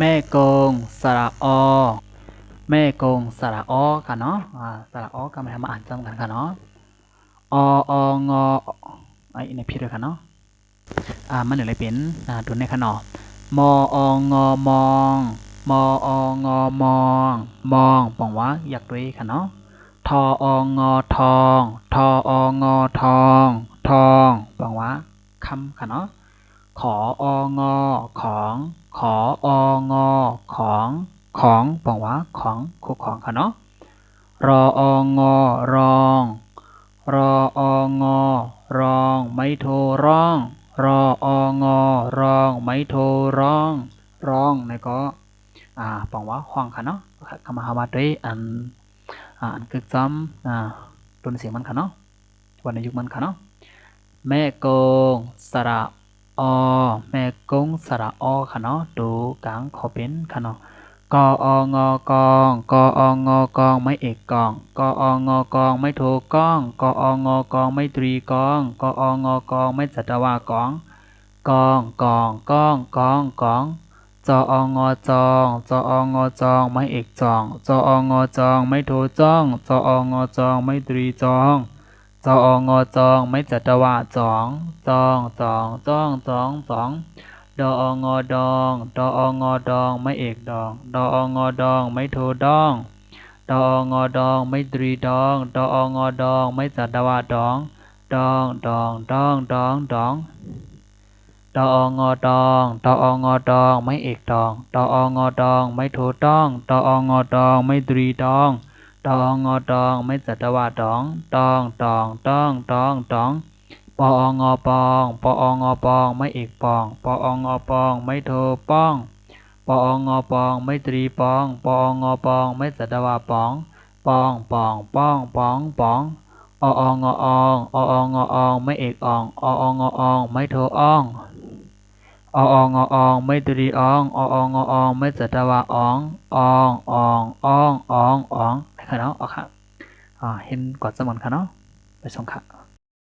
แม่กงสระอแม่กงสระอกันเนาะสระอกันมาอ่านจำกันกันเนาะองไอ้ในพี่ด้วยกันเนาะมันอะไรเป็นดูในขนมองมองมองมองมองบอกว่าอยากด้วยค่ะเนาะทองทองทองทองทองบอกว่าคำค่ะเนาะของของของของของบอกว่าของคู่ของค่ะเนาะรองรองรองรองไม่โทรร้องรองรองไม่โทรร้องร้องในก็บอกว่าห้องค่ะเนาะคำหาว่าด้วยอันคือจำต้นเสียงมันค่ะเนาะวันในยุคมันค่ะเนาะแม่โกงสระอแม่กงสระอค่ะเนาะดูกลางขอเป็นค่ะเนาะกองกองกองกองไม่เอกกองกองกองไม่โทกองกองกองไม่ตรีกองกองกองไม่จัตวากองกองกองกองกองกองจองจองจองจองไม่เอกจองจองจองไม่โทจ้องจองจองไม่ตรีจองจองจองไม่จัตวาจองจองจองจ้องจองจองดองดองดองดองไม่เอกดองดองดองไม่โทดองดองดองไม่ตรีดองดองดองไม่จัตวาดองดองดองดองดองดองดองดองดองดองไม่เอกดองดองดองไม่โทดองดองดองไม่ตรีดองดองดองไม่จัตวาดองดองดองดองดองดองปองปองปองปองไม่เอกปองปองปองไม่โทป้องปองปองไม่ตรีปองปองปองไม่จัตวาปองปองปองปองปองปองอองไม่เอกอองอองไม่โทอ่องไม่ตรีอ่องไม่จัตวาอ่องอ่องค่ะเนาะค่ะเห็นกอดสมอนค่ะเนาะไปชมค่ะ